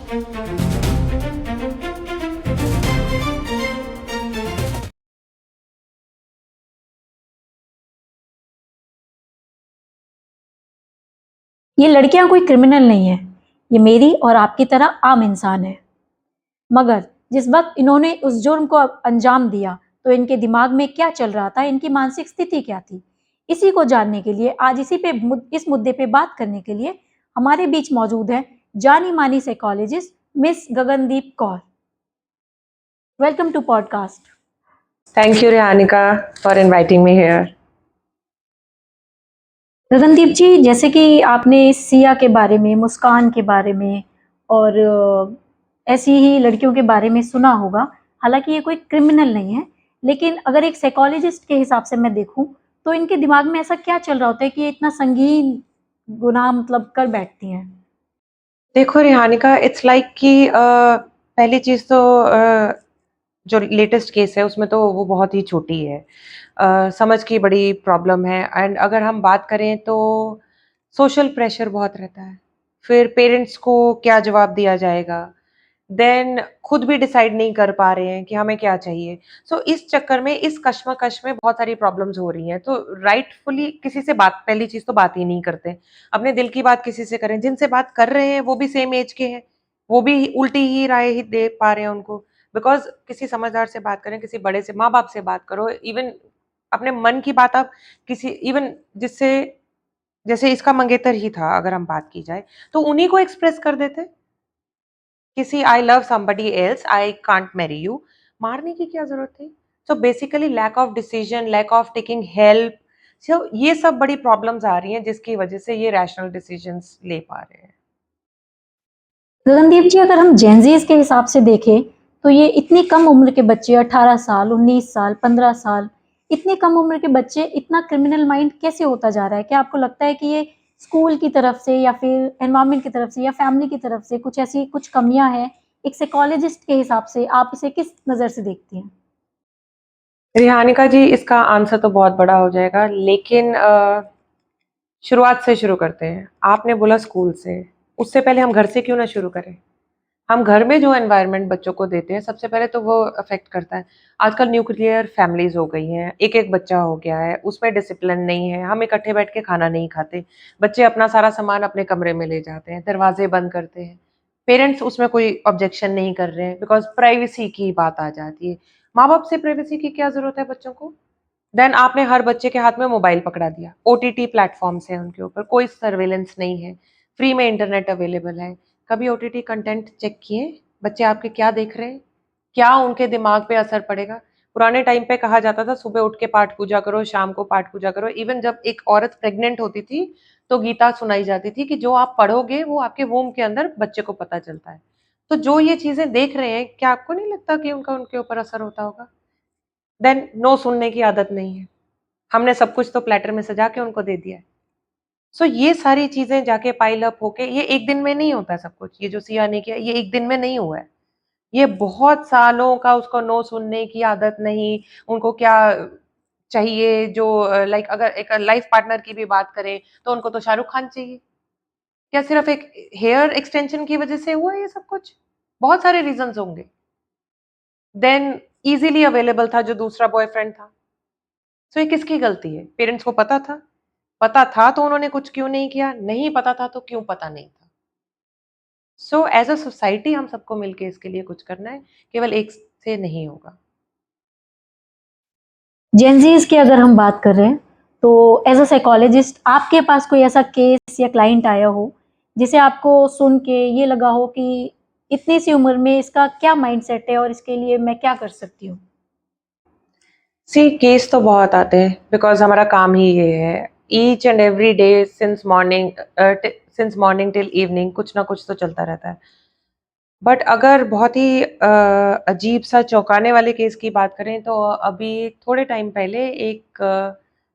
ये लड़कियां कोई क्रिमिनल नहीं है, ये मेरी और आपकी तरह आम इंसान है। मगर जिस वक्त इन्होंने उस जुर्म को अंजाम दिया तो इनके दिमाग में क्या चल रहा था, इनकी मानसिक स्थिति क्या थी, इसी को जानने के लिए आज इस मुद्दे पे बात करने के लिए हमारे बीच मौजूद है जानी मानी psychologist miss Gagandeep Kaur. Welcome to podcast. Thank you, Rehanika, for inviting me here. Gagandeep ji, जैसे कि आपने सिया के बारे में, मुस्कान के बारे में और ऐसी ही लड़कियों के बारे में सुना होगा। हालांकि ये कोई क्रिमिनल नहीं है, लेकिन अगर एक साइकोलॉजिस्ट के हिसाब से मैं देखूं तो इनके दिमाग में ऐसा क्या चल रहा होता है कि ये इतना संगीन गुनाह मतलब कर बैठती हैं। देखो रिहानिका, इट्स लाइक कि पहली चीज़ तो जो लेटेस्ट केस है उसमें तो वो बहुत ही छोटी है। समझ की बड़ी प्रॉब्लम है एंड अगर हम बात करें तो सोशल प्रेशर बहुत रहता है। फिर पेरेंट्स को क्या जवाब दिया जाएगा? देन खुद भी डिसाइड नहीं कर पा रहे हैं कि हमें क्या चाहिए। सो इस चक्कर में, इस कश्मकश में बहुत सारी प्रॉब्लम्स हो रही हैं। तो राइटफुली किसी से बात, पहली चीज़ तो बात ही नहीं करते। अपने दिल की बात किसी से करें, जिनसे बात कर रहे हैं वो भी सेम एज के हैं, वो भी उल्टी ही राय ही दे पा रहे हैं उनको। बिकॉज़ किसी समझदार से बात करें, किसी बड़े से, माँ-बाप से बात करो, इवन अपने मन की बात आप किसी, इवन जिससे, जैसे इसका मंगेतर ही था अगर हम बात की जाए, तो उन्हीं को एक्सप्रेस कर देते। किसी I love somebody else, I can't marry you, मारने की क्या ज़रूरत थी? So basically lack of decision, lack of taking help, so ये सब बड़ी प्रॉब्लम्स आ रही हैं जिसकी वजह से ये रैशनल डिसीजंस ले पा रहे हैं। गगनदीप जी, अगर हम जेनजीज के हिसाब से देखें तो ये इतनी कम उम्र के बच्चे, 18 साल, 19 साल, 15 साल, इतनी कम उम्र के बच्चे इतना क्रिमिनल माइंड कैसे होता जा रहा है? क्या आपको लगता है कि ये स्कूल की तरफ से या फिर एनवायरनमेंट की तरफ से या फैमिली की तरफ से कुछ ऐसी कुछ कमियां हैं? एक साइकोलॉजिस्ट के हिसाब से आप इसे किस नज़र से देखती हैं? रिहानिका जी, इसका आंसर तो बहुत बड़ा हो जाएगा, लेकिन शुरुआत से शुरू करते हैं। आपने बोला स्कूल से, उससे पहले हम घर से क्यों ना शुरू करें? हम घर में जो एनवायरनमेंट बच्चों को देते हैं, सबसे पहले तो वो अफ़ेक्ट करता है। आजकल न्यूक्लियर फैमिलीज़ हो गई हैं, एक-एक बच्चा हो गया है, उसमें डिसिप्लिन नहीं है, हम इकट्ठे बैठ के खाना नहीं खाते। बच्चे अपना सारा सामान अपने कमरे में ले जाते हैं, दरवाज़े बंद करते हैं। पेरेंट्स उसमें कोई ऑब्जेक्शन नहीं कर रहे हैं बिकॉज़ प्राइवेसी की बात आ जाती है। माँ-बाप से प्राइवेसी की क्या ज़रूरत है बच्चों को? देन आपने हर बच्चे के हाथ में मोबाइल पकड़ा दिया। ओटीटी प्लेटफ़ॉर्म्स हैं उनके ऊपर, कोई सर्विलेंस नहीं है, फ्री में इंटरनेट अवेलेबल है। कभी ओटीटी कंटेंट चेक किए? बच्चे आपके क्या देख रहे हैं? क्या उनके दिमाग पे असर पड़ेगा? पुराने टाइम पे कहा जाता था सुबह उठ के पाठ पूजा करो, शाम को पाठ पूजा करो। इवन जब एक औरत प्रेग्नेंट होती थी, तो गीता सुनाई जाती थी कि जो आप पढ़ोगे वो आपके वूम्ब के अंदर बच्चे को पता चलता है। तो जो ये चीज़ें देख रहे हैं, क्या आपको नहीं लगता कि उनका उनके ऊपर असर होता होगा? देन नो सुनने की आदत नहीं है। हमने सब कुछ तो प्लेटर में सजा के उनको दे दिया है। सो ये सारी चीज़ें जाके पाइल अप होके, ये एक दिन में नहीं होता है सब कुछ। ये जो सिया ने किया, ये एक दिन में नहीं हुआ है। ये बहुत सालों का उसको नो सुनने की आदत नहीं, उनको क्या चाहिए जो लाइक अगर एक लाइफ पार्टनर की भी बात करें, तो उनको तो शाहरुख खान चाहिए। क्या सिर्फ़ एक हेयर एक्सटेंशन की वज़ह से हुआ है ये सब कुछ? बहुत सारे रीज़न्स होंगे। देन ईज़िली अवेलेबल था जो दूसरा बॉयफ्रेंड था। सो ये किसकी गलती है? पेरेंट्स को पता था? पता था तो उन्होंने कुछ क्यों नहीं किया? नहीं पता था तो क्यों पता नहीं था? सो एज़ अ सोसाइटी हम सबको मिलके इसके लिए कुछ करना है, केवल एक से नहीं होगा। जेनजीज की अगर हम बात कर रहे हैं तो एज अ साइकोलॉजिस्ट आपके पास कोई ऐसा केस या क्लाइंट आया हो जिसे आपको सुन के ये लगा हो कि इतनी सी उम्र में इसका क्या माइंडसेट है और इसके लिए मैं क्या कर सकती हूँ? सी केस तो बहुत आते हैं बिकॉज़ हमारा काम ही ये है। Each and every day since morning till evening कुछ ना कुछ तो चलता रहता है। बट अगर बहुत ही अजीब-सा चौंकाने वाले केस की बात करें तो अभी थोड़े टाइम पहले एक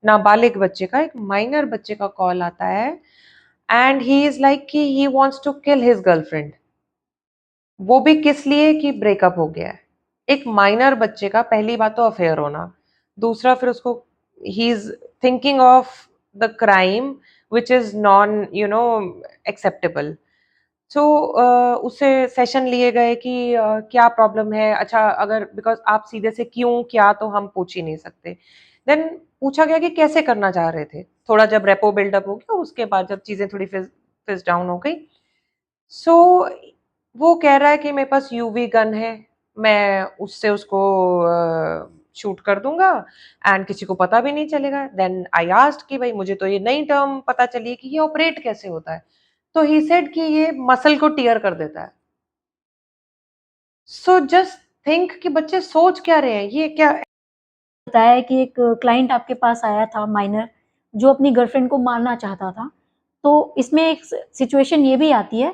नाबालिग बच्चे का, एक माइनर बच्चे का कॉल आता है एंड ही इज़ लाइक कि he wants to kill his girlfriend. वो भी किस लिए कि ब्रेकअप हो गया है। एक माइनर बच्चे का पहली बात तो अफेयर होना, दूसरा फिर उसको he is thinking of the crime which is non acceptable. So उससे सेशन लिए गए कि क्या प्रॉब्लम है? अच्छा अगर बिकॉज़ आप सीधे से क्यों, क्या तो हम पूछ ही नहीं सकते। देन पूछा गया कि कैसे करना चाह रहे थे? थोड़ा जब रेपो बिल्डअप हो गया, उसके बाद जब चीज़ें थोड़ी फिज़ डाउन हो गई, सो वो कह रहा है कि मेरे पास यूवी गन है, मैं उससे उसको शूट कर दूँगा एंड किसी को पता भी नहीं चलेगा। देन आई आस्क्ड कि भई मुझे तो ये नई टर्म पता चली है कि ये ऑपरेट कैसे होता है? तो ही सेड कि ये मसल को टियर कर देता है। सो जस्ट थिंक कि बच्चे सोच क्या रहे हैं? ये क्या बताया कि एक क्लाइंट आपके पास आया था माइनर, जो अपनी गर्लफ्रेंड को मारना चाहता था। तो इसमें एक सिचुएशन ये भी आती है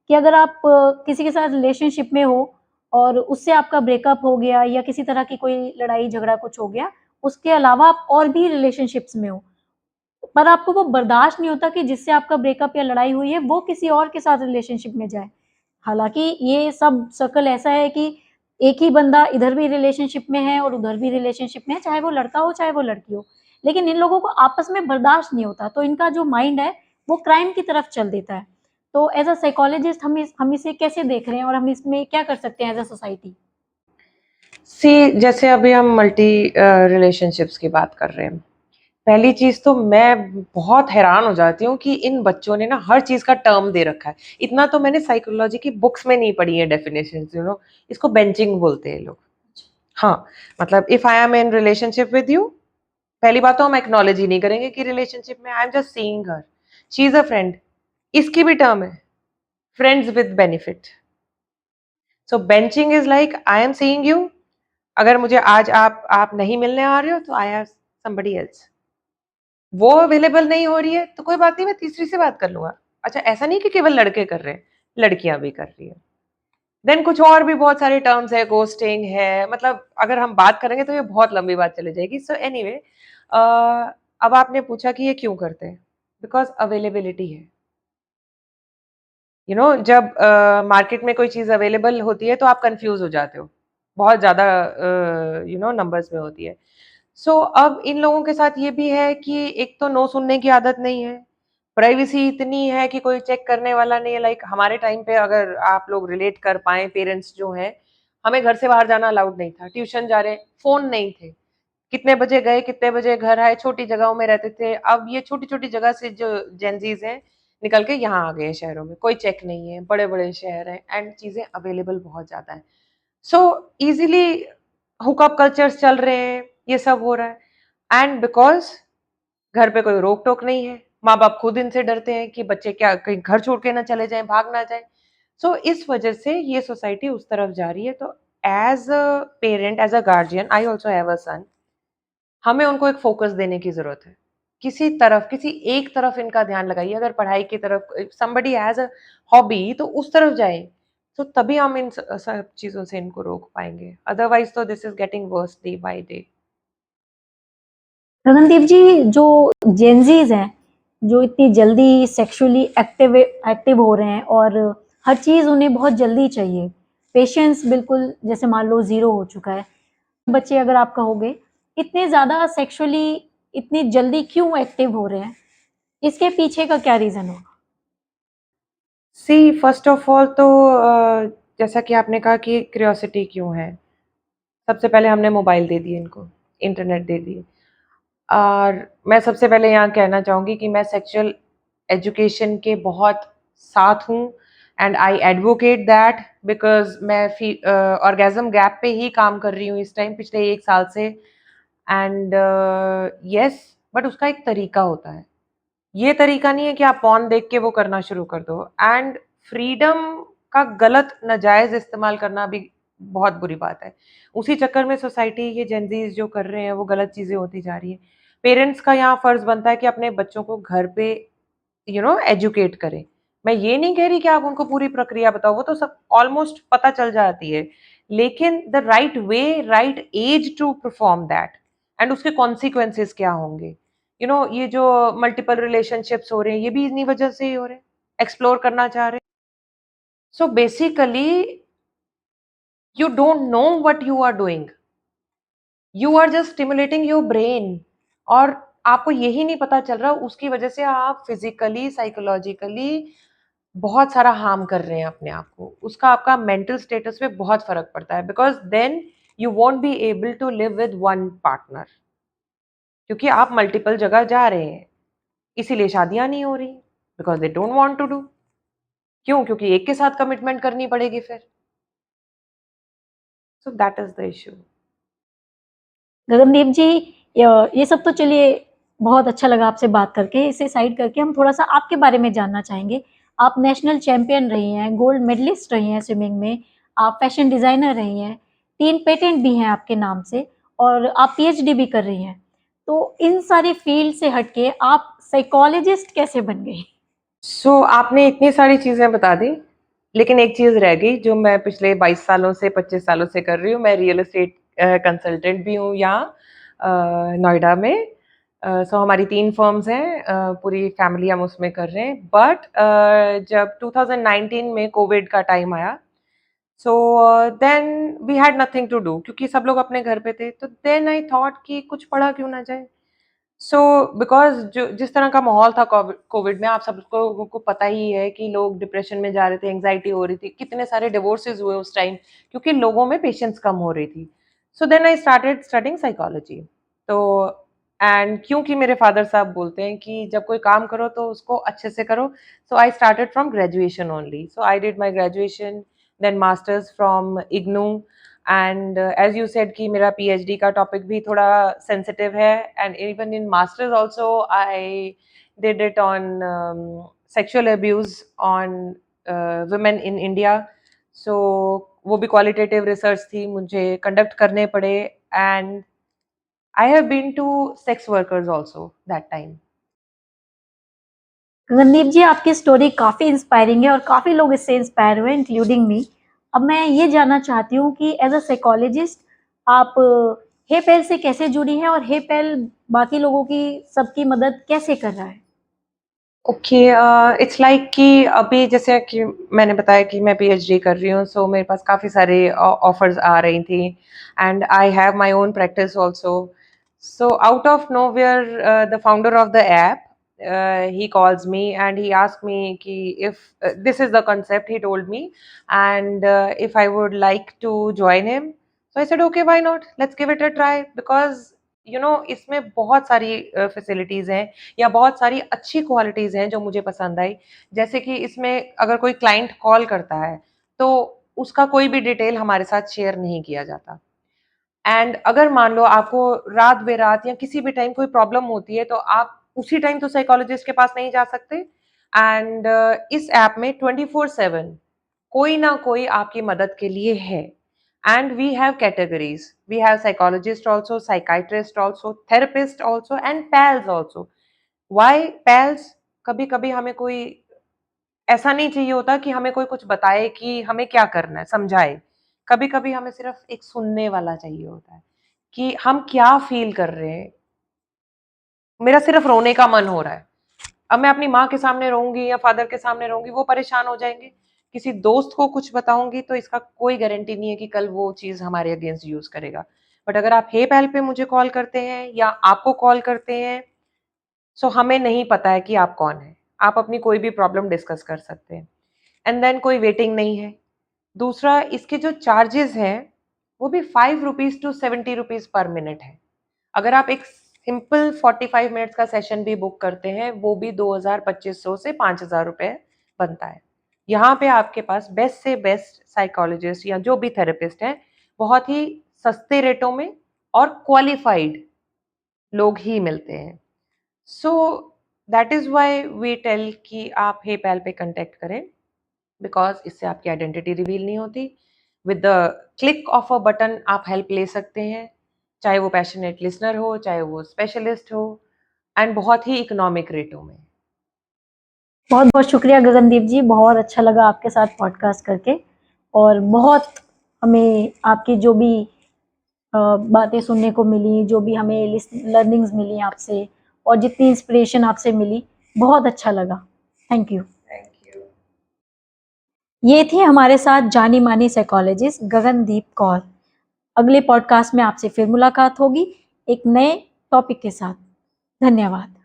कि अगर आप किसी के साथ रिलेशनशिप में हो और उससे आपका ब्रेकअप हो गया या किसी तरह की कोई लड़ाई झगड़ा कुछ हो गया, उसके अलावा आप और भी रिलेशनशिप्स में हो, पर आपको वो बर्दाश्त नहीं होता कि जिससे आपका ब्रेकअप या लड़ाई हुई है, वो किसी और के साथ रिलेशनशिप में जाए। हालाँकि ये सब सर्कल ऐसा है कि एक ही बंदा इधर भी रिलेशनशिप में है और उधर भी रिलेशनशिप में है, चाहे वो लड़का हो, चाहे वो लड़की हो। लेकिन इन लोगों को आपस में बर्दाश्त नहीं होता, तो इनका जो माइंड है, वो क्राइम की तरफ चल देता है। तो एज़ अ साइकोलॉजिस्ट हम इसे कैसे देख रहे हैं और हम इसमें क्या कर सकते हैं एज़ अ सोसाइटी? सी जैसे अभी हम मल्टी रिलेशनशिप्स की बात कर रहे हैं। पहली चीज़ तो मैं बहुत हैरान हो जाती हूँ कि इन बच्चों ने ना हर चीज़ का टर्म दे रखा है। इतना तो मैंने साइकोलॉजी की बुक्स में नहीं पढ़ी है डेफिनिशंस इसको बेंचिंग बोलते हैं लोग। हाँ, मतलब if I am in relationship with you, पहली बात तो हम एक्नॉलेज ही नहीं करेंगे कि रिलेशनशिप में I am just seeing her, she is a friend. इसकी भी टर्म है, friends with benefit. So benching is like I am seeing you, अगर मुझे आज आप नहीं मिलने आ रहे हो तो आई हैव समबडी एल्स। वो अवेलेबल नहीं हो रही है तो कोई बात नहीं, मैं तीसरी से बात कर लूँगा। अच्छा ऐसा नहीं कि केवल लड़के कर रहे हैं, लड़कियाँ भी कर रही हैं। देन कुछ और भी बहुत सारे टर्म्स है, घोस्टिंग है, मतलब अगर हम बात करेंगे तो ये बहुत लंबी बात चली जाएगी। सो एनीवे अ, अब आपने पूछा कि ये क्यों करते हैं? बिकॉज़ अवेलेबिलिटी है। जब मार्केट में कोई चीज़ अवेलेबल होती है तो आप कन्फ्यूज़ हो जाते हो। बहुत ज़्यादा नंबर्स में होती है। सो अब इन लोगों के साथ ये भी है कि एक तो नो सुनने की आदत नहीं है। प्राइवेसी इतनी है कि कोई चेक करने वाला नहीं है। लाइक हमारे टाइम पे अगर आप लोग रिलेट कर पाएँ, पेरेंट्स जो हैं, हमें घर से बाहर जाना अलाउड नहीं था। ट्यूशन जा रहे हैं, फ़ोन नहीं थे। कितने बजे गए, कितने बजे घर आए, छोटी जगहों में रहते थे। अब ये छोटी-छोटी जगह से जो जेनज़ीज़ हैं, निकल के यहाँ आ गए हैं शहरों में। कोई चेक नहीं है, बड़े-बड़े शहर हैं एंड चीज़ें अवेलेबल बहुत ज़्यादा हैं। सो ईज़िली हुकअप कल्चर्स चल रहे हैं, ये सब हो रहा है एंड बिकॉज़ घर पे कोई रोक-टोक नहीं है, माँ-बाप खुद इनसे डरते हैं कि बच्चे क्या कहीं घर छोड़ के ना चले जाएँ, भाग ना जाएँ। सो इस वजह से ये सोसाइटी उस तरफ जा रही है। तो as a parent, as a guardian, I also have a son, हमें उनको एक फ़ोकस देने की ज़रूरत है। किसी तरफ, किसी एक तरफ इनका ध्यान लगाइए, अगर पढ़ाई की तरफ समबडी हैज़ अ हॉबी तो उस तरफ जाएँ, तो तभी हम इन सब चीज़ों से इनको रोक पाएँगे। अदरवाइज़ तो this is getting worse day by day. Gagandeep ji, जो जेनज़ीज़ हैं, जो इतनी जल्दी सेक्सुअली एक्टिव हो रहे हैं और हर चीज़ उन्हें बहुत जल्दी चाहिए। पेशेंस बिल्कुल जैसे मान लो ज़ीरो हो चुका है। बच्चे अगर आप कहोगे, इतने ज़्यादा सेक्सुअली इतनी जल्दी क्यों एक्टिव हो रहे हैं? इसके पीछे का क्या रीज़न होगा? सी फर्स्ट ऑफ ऑल तो जैसा कि आपने कहा कि क्यूरियोसिटी क्यों है? सबसे पहले हमने मोबाइल दे दिए इनको, इंटरनेट दे दिए। और मैं सबसे पहले यहाँ कहना चाहूँगी कि मैं सेक्सुअल एजुकेशन के बहुत साथ हूँ and I advocate that because मैं ऑर्गेज़्म गैप पे ही काम कर रही हूँ इस टाइम पिछले 1 साल से एंड येस, बट उसका एक तरीका होता है। ये तरीका नहीं है कि आप पॉर्न देख के वो करना शुरू कर दो एंड फ्रीडम का गलत नाजायज़ इस्तेमाल करना भी बहुत बुरी बात है। उसी चक्कर में सोसाइटी ये जेनज़ीज़ जो कर रहे हैं वो गलत चीज़ें होती जा रही हैं। पेरेंट्स का यहाँ फ़र्ज़ बनता है कि अपने बच्चों को घर पे एजुकेट करें। मैं ये नहीं कह रही कि आप उनको पूरी प्रक्रिया बताओ, वो तो सब ऑलमोस्ट पता चल जाती है। लेकिन the right way, right as to perform that and उसके कॉन्सिक्वेंसेस क्या होंगे। ये जो मल्टीपल रिलेशनशिप्स हो रहे हैं, ये भी इन्हीं वजह से ही हो रहे हैं। एक्सप्लोर करना चाह रहे हैं। So basically you don't know what you are doing. You are just stimulating your brain और आपको यही नहीं पता चल रहा, उसकी वजह से आप फिज़िकली, साइकोलॉजिकली बहुत सारा हार्म कर रहे हैं अपने आप को, उसका आपका मेंटल स्टेटस पे बहुत फर्क पड़ता है, because then you won't be able to live with one partner, क्योंकि आप मल्टीपल जगह जा रहे हैं, इसीलिए शादियां नहीं हो रही, because they don't want to do. क्यों? क्योंकि एक के साथ कमिटमेंट करनी पड़ेगी फिर। So that is the issue. Gagandeep ji, ये सब तो चलिए बहुत अच्छा लगा आपसे बात करके। इसे साइड करके हम थोड़ा सा आपके बारे में जानना चाहेंगे। आप नेशनल चैंपियन रही हैं, गोल्ड मेडलिस्ट रही हैं स्विमिंग में, आप फैशन डिजाइनर रही हैं, 3 पेटेंट भी हैं आपके नाम से और आप पीएचडी भी कर रही हैं। तो इन सारी फील्ड से हटके आप साइकोलॉजिस्ट कैसे बन गई? सो आपने इतनी सारी चीजें बता दी, लेकिन एक चीज रह गई जो मैं पिछले 22 सालों से 25 सालों से कर रही हूँ। मैं रियल एस्टेट कंसल्टेंट भी हूँ यहाँ नोएडा में। सो हमारी 3 फर्म्स हैं, पूरी फैमिली हम उसमें कर रहे हैं। बट जब 2019 में कोविड का टाइम आया, so then we had nothing to do, क्योंकि सब लोग अपने घर पे थे। तो देन आई थॉट कि कुछ पढ़ा क्यों ना जाए। सो बिकॉज़ जो जिस तरह का माहौल था कोविड में, आप सबको लोगों को पता ही है कि लोग डिप्रेशन में जा रहे थे, एंग्ज़ायटी हो रही थी, कितने सारे डिवोर्सेस हुए उस टाइम, क्योंकि लोगों में पेशेंस कम हो रही थी। So then I started studying psychology. तो एंड क्योंकि मेरे फादर साहब बोलते हैं कि जब कोई काम करो तो उसको अच्छे से करो, so I started from graduation only. So I did my graduation, then masters from IGNOU. And as you said कि मेरा पीएचडी का टॉपिक भी थोड़ा सेंसिटिव है, and even in masters also I did it on sexual abuse on women in India. So वो भी qualitative research थी, मुझे कंडक्ट करने पड़े। And I have been to sex workers also that time. Gagandeep ji, आपकी स्टोरी काफ़ी inspiring है और काफ़ी लोग इससे इंस्पायर हुए इंक्लूडिंग मी। अब मैं ये जानना चाहती हूँ कि एज अ साइकोलॉजिस्ट आप हे पेल से कैसे जुड़ी हैं और हे पेल बाकी लोगों की सबकी मदद कैसे कर रहा है? ओके, इट्स लाइक कि अभी जैसे कि मैंने बताया कि मैं पीएचडी कर रही हूँ, सो मेरे पास काफ़ी सारे ऑफर्स आ रही थी, and I have my own practice also. So out of nowhere the founder of the app, he calls me and he asked me कि if this is the concept, he told me, and if I would like to join him. So I said okay, why not, let's give it a try, because इसमें बहुत सारी facilities हैं या बहुत सारी अच्छी qualities हैं जो मुझे पसंद आई। जैसे कि इसमें अगर कोई क्लाइंट कॉल करता है तो उसका कोई भी डिटेल हमारे साथ शेयर नहीं किया जाता। एंड अगर मान लो आपको रात बेरात या किसी भी टाइम कोई प्रॉब्लम होती है, तो आप उसी टाइम तो साइकोलॉजिस्ट के पास नहीं जा सकते। एंड इस ऐप में 24/7 कोई ना कोई आपकी मदद के लिए है। And we have categories, we have psychologist also, psychiatrist also, therapist also, and pals also. Why pals? कभी कभी हमें कोई ऐसा नहीं चाहिए होता कि हमें कोई कुछ बताए कि हमें क्या करना है, समझाए। कभी कभी हमें सिर्फ एक सुनने वाला चाहिए होता है कि हम क्या फील कर रहे हैं। मेरा सिर्फ रोने का मन हो रहा है, अब मैं अपनी माँ के सामने रोऊँगी या फादर के सामने रोऊँगी, वो परेशान हो जाएँगे। किसी दोस्त को कुछ बताऊँगी तो इसका कोई गारंटी नहीं है कि कल वो चीज़ हमारे अगेंस्ट यूज़ करेगा। बट अगर आप हे पहल पे मुझे कॉल करते हैं या आपको कॉल करते हैं, सो हमें नहीं पता है कि आप कौन हैं। आप अपनी कोई भी प्रॉब्लम डिस्कस कर सकते हैं, एंड देन कोई वेटिंग नहीं है। दूसरा, इसके जो चार्जेज़ हैं, वो भी ₹5 टू ₹70 पर मिनट है। अगर आप एक सिंपल 45 मिनट्स का सेशन भी बुक करते हैं, वो भी 2,000-2,500 से ₹5,000 बनता है। यहाँ पे आपके पास बेस्ट से बेस्ट साइकोलॉजिस्ट या जो भी थेरेपिस्ट हैं, बहुत ही सस्ते रेटों में और क्वालिफाइड लोग ही मिलते हैं। So that is why we tell कि आप हे पैल पे कॉन्टैक्ट करें, बिकॉज़ इससे आपकी आइडेंटिटी रिवील नहीं होती। With the click of a button आप हेल्प ले सकते हैं, चाहे वो पैशनेट लिसनर हो, चाहे वो स्पेशलिस्ट हो, एंड बहुत ही इकोनॉमिक रेटों में। बहुत-बहुत शुक्रिया गगनदीप जी, बहुत अच्छा लगा आपके साथ पॉडकास्ट करके और बहुत हमें आपकी जो भी बातें सुनने को मिली, जो भी हमें लर्निंग्स मिली आपसे और जितनी इंस्पिरेशन आपसे मिली, बहुत अच्छा लगा। Thank you. Thank you. ये थी हमारे साथ जानी-मानी साइकोलॉजिस्ट गगनदीप कौर। अगले पॉडकास्ट में आपसे फिर मुलाकात होगी एक नए टॉपिक के साथ। धन्यवाद।